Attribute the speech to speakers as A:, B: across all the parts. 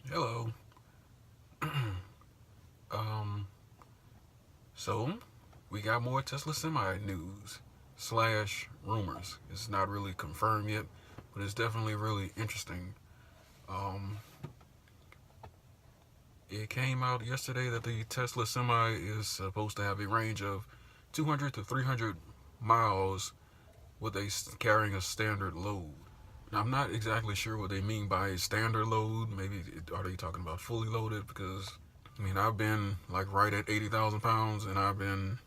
A: Hello. um, so we got more Tesla Semi news slash rumors. It's not really confirmed yet, but it's definitely really interesting. Um, it came out yesterday that the Tesla Semi is supposed to have a range of 200 to 300 miles with carrying a standard load. Now, I'm not exactly sure what they mean by standard load. Maybe are they talking about fully loaded? Because I've been like right at 80,000 pounds, and I've been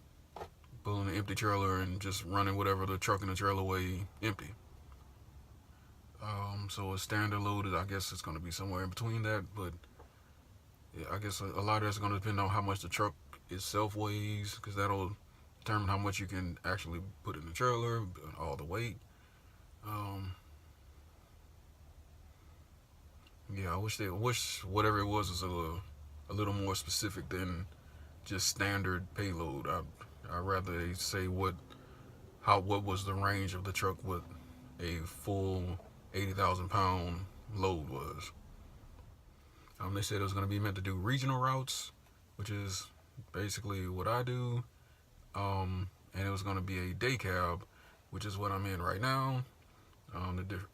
A: pulling an empty trailer and just running whatever the truck and the trailer weigh empty. So a standard loaded, I guess it's going to be somewhere in between that. But yeah, I guess a lot of that's going to depend on how much the truck itself weighs, because that'll determine how much you can actually put in the trailer, all the weight. Um, yeah, I wish whatever it was a little more specific than just standard payload. I'd rather they say what was the range of the truck with a full 80,000 pound load was. They said it was going to be meant to do regional routes, which is basically what I do. And it was going to be a day cab, which is what I'm in right now.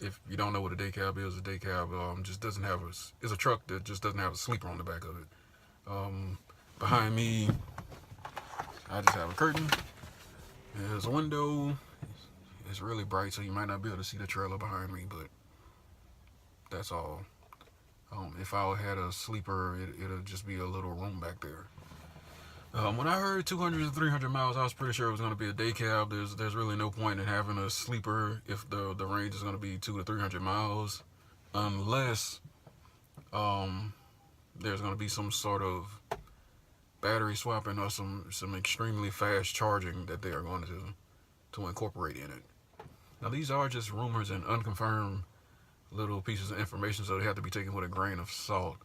A: If you don't know what a day cab is, a day cab just doesn't have it's a truck that just doesn't have a sleeper on the back of it. Um, Behind me, I just have a curtain. There's a window. It's really bright, so you might not be able to see the trailer behind me, but that's all. If I had a sleeper, it'll just be a little room back there. When I heard 200 to 300 miles, I was pretty sure it was going to be a day cab. There's really no point in having a sleeper if the range is going to be 200 to 300 miles, unless there's going to be some sort of battery swapping or some extremely fast charging that they are going to incorporate in it. Now these are just rumors and unconfirmed little pieces of information, so they have to be taken with a grain of salt.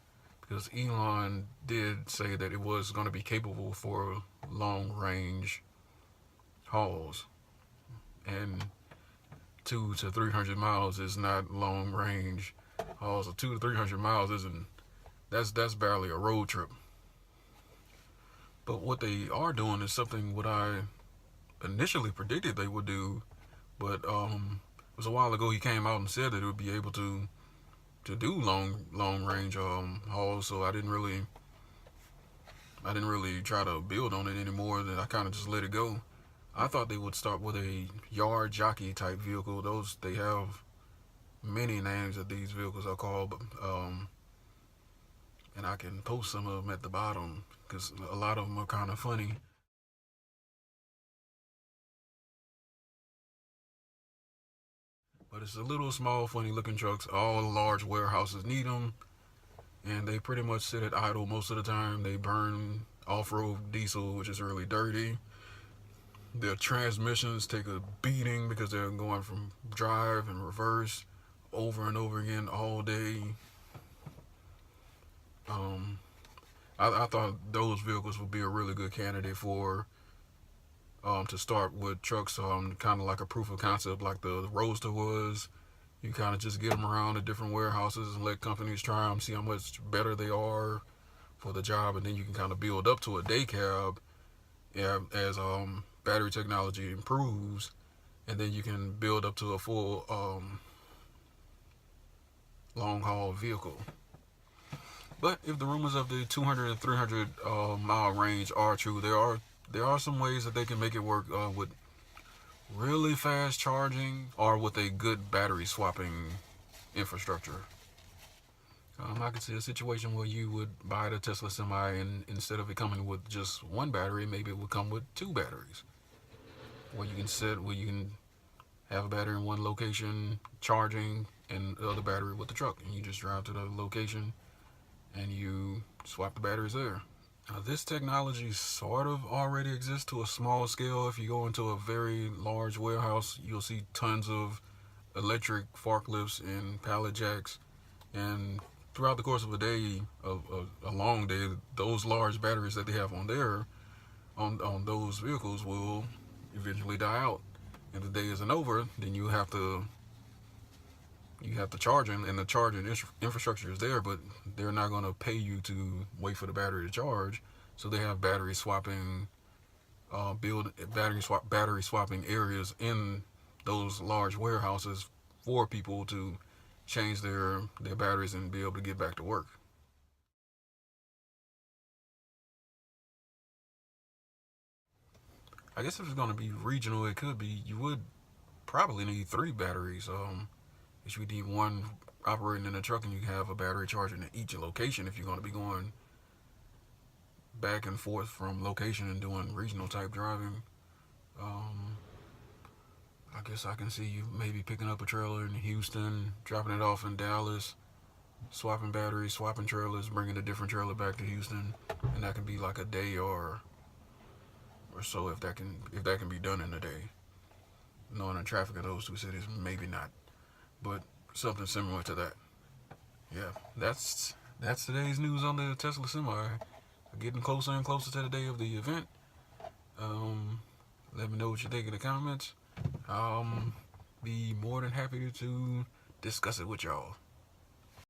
A: Because Elon did say that it was going to be capable for long range hauls, and 2 to 300 miles is not long range hauls. So 2 to 300 miles isn't that's barely a road trip. But what they are doing is something what I initially predicted they would do, but it was a while ago he came out and said that it would be able to do long range hauls. So I didn't really try to build on it anymore. That I kind of just let it go. I thought they would start with a yard jockey type vehicle. Those they have many names that these vehicles are called, but, and I can post some of them at the bottom because a lot of them are kind of funny. But it's a little small, funny looking trucks. All large warehouses need them, and they pretty much sit at idle most of the time. They burn off-road diesel, which is really dirty. Their transmissions take a beating because they're going from drive and reverse over and over again all day. Um, I thought those vehicles would be a really good candidate for to start with trucks, kind of like a proof of concept, like the Roadster was. You kind of just get them around to different warehouses and let companies try them, see how much better they are for the job, and then you can kind of build up to a day cab, yeah, as battery technology improves, and then you can build up to a full long haul vehicle. But if the rumors of the 200 and 300 mile range are true, there are some ways that they can make it work with really fast charging or with a good battery swapping infrastructure. I could see a situation where you would buy the Tesla Semi, and instead of it coming with just one battery, maybe it would come with two batteries, where you can have a battery in one location charging and the other battery with the truck, and you just drive to the location and you swap the batteries there. This technology sort of already exists to a small scale. If you go into a very large warehouse, you'll see tons of electric forklifts and pallet jacks, and throughout the course of a day, a long day, those large batteries that they have on those vehicles will eventually die out. If the day isn't over, then you have to you have the charging, and the charging infrastructure is there, but they're not going to pay you to wait for the battery to charge. So they have battery swapping, battery swapping areas in those large warehouses for people to change their batteries and be able to get back to work. I guess if it's going to be regional, it could be. You would probably need three batteries. If you need one operating in the truck, and you have a battery charging at each location if you're going to be going back and forth from location and doing regional type driving. Um, I guess I can see you maybe picking up a trailer in Houston, dropping it off in Dallas, swapping batteries, swapping trailers, bringing a different trailer back to Houston, and that can be like a day or so if that can be done in a day. Knowing the traffic of those two cities, maybe not, but something similar to that. Yeah, that's today's news on the Tesla Semi. Getting closer and closer to the day of the event. Um, Let me know what you think in the comments. Be more than happy to discuss it with y'all.